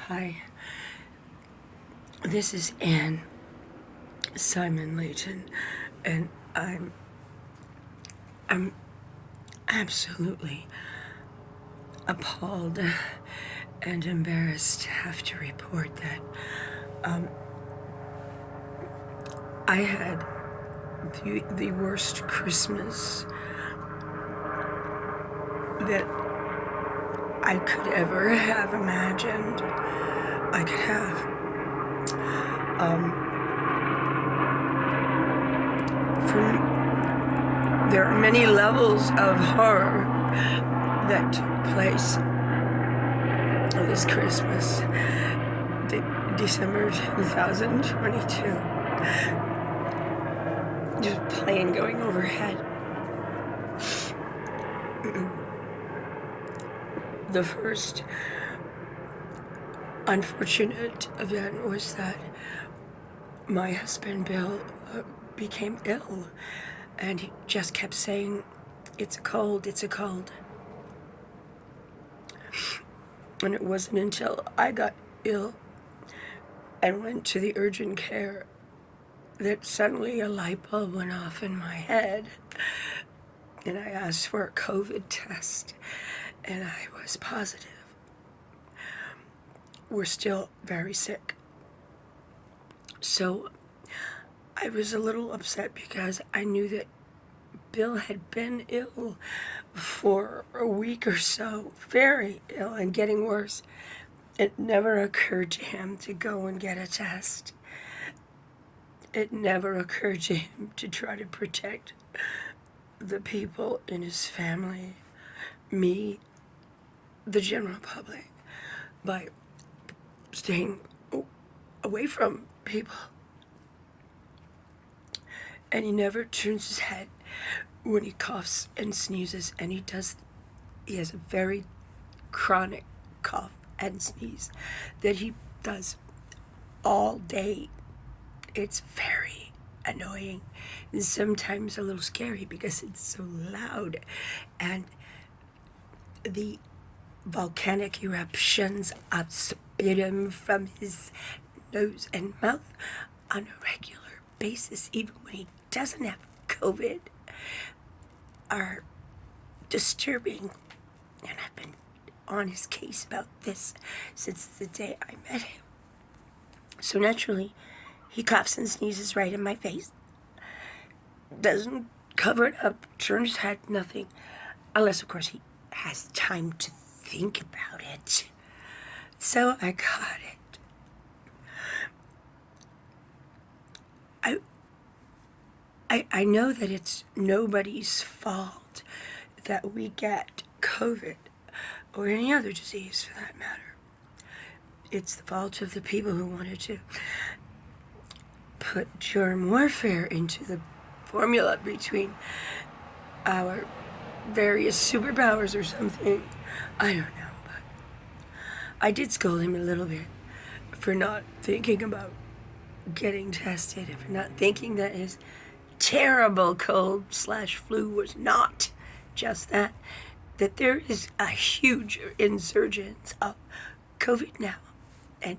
Hi, this is Anne Simon Layton, and I'm absolutely appalled and embarrassed to have to report that I had the worst Christmas that I could ever have imagined I could have. From There are many levels of horror that took place this Christmas, December 2022. Just plane going overhead. The first unfortunate event was that my husband Bill became ill, and he just kept saying, "It's a cold, it's a cold." And it wasn't until I got ill and went to the urgent care that suddenly a light bulb went off in my head, and I asked for a COVID test, and I was positive. We're still very sick. So I was a little upset because I knew that Bill had been ill for a week or so, very ill and getting worse. It never occurred to him to go and get a test. It never occurred to him to try to protect the people in his family, me, the general public, by staying away from people. And he never turns his head when he coughs and sneezes, and he has a very chronic cough and sneeze that he does all day. It's very annoying and sometimes a little scary because it's so loud, and the volcanic eruptions of sputum from his nose and mouth on a regular basis, even when he doesn't have COVID, are disturbing. And I've been on his case about this since the day I met him. So naturally, he coughs and sneezes right in my face. Doesn't cover it up, turns his head, nothing. Unless, of course, he has time to think about it. So I got it. I know that it's nobody's fault that we get COVID or any other disease for that matter. It's the fault of the people who wanted to put germ warfare into the formula between our various superpowers or something. I don't know, but I did scold him a little bit for not thinking about getting tested and for not thinking that his terrible cold/flu was not just that, that there is a huge insurgence of COVID now. And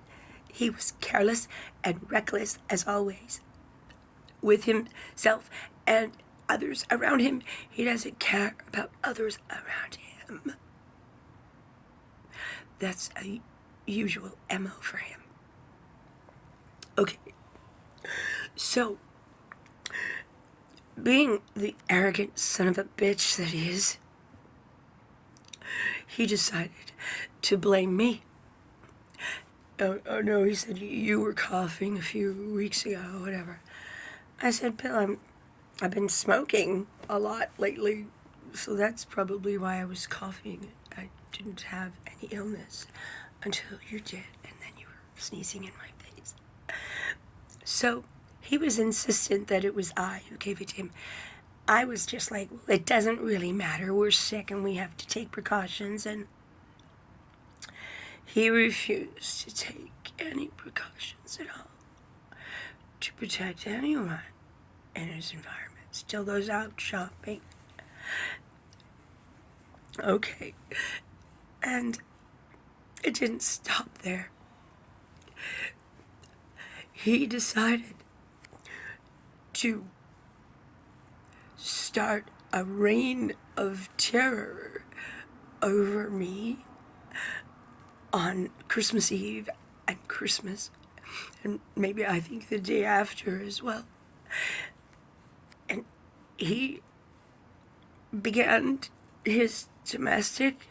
he was careless and reckless as always with himself and others around him. He doesn't care about others around him. That's a usual MO for him. Okay, so being the arrogant son of a bitch that he is, he decided to blame me. Oh no, he said, you were coughing a few weeks ago, whatever. I said, Bill, I've been smoking a lot lately, so that's probably why I was coughing. I didn't have any illness until you did, and then you were sneezing in my face. So he was insistent that it was I who gave it to him. I was just like, well, it doesn't really matter. We're sick and we have to take precautions. And he refused to take any precautions at all to protect anyone in his environment. Still goes out shopping. Okay. And it didn't stop there. He decided to start a reign of terror over me on Christmas Eve and Christmas, and maybe I think the day after as well. And he began his domestic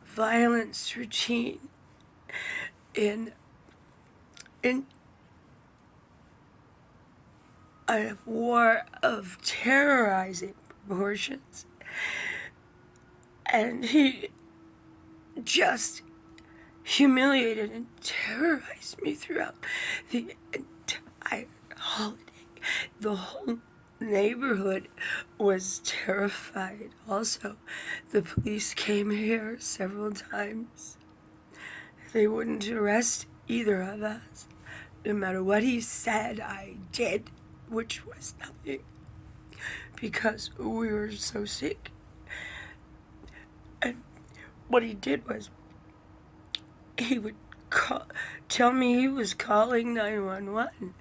violence routine in a war of terrorizing proportions. And he just humiliated and terrorized me throughout the entire holiday. The whole neighborhood was terrified. Also, the police came here several times. They wouldn't arrest either of us. No matter what he said, I did, which was nothing, because we were so sick. And what he did was, he would tell me he was calling 911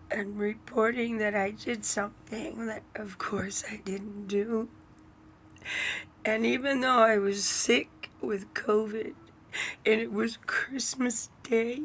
and reporting that I did something that, of course, I didn't do. And even though I was sick with COVID and it was Christmas Day,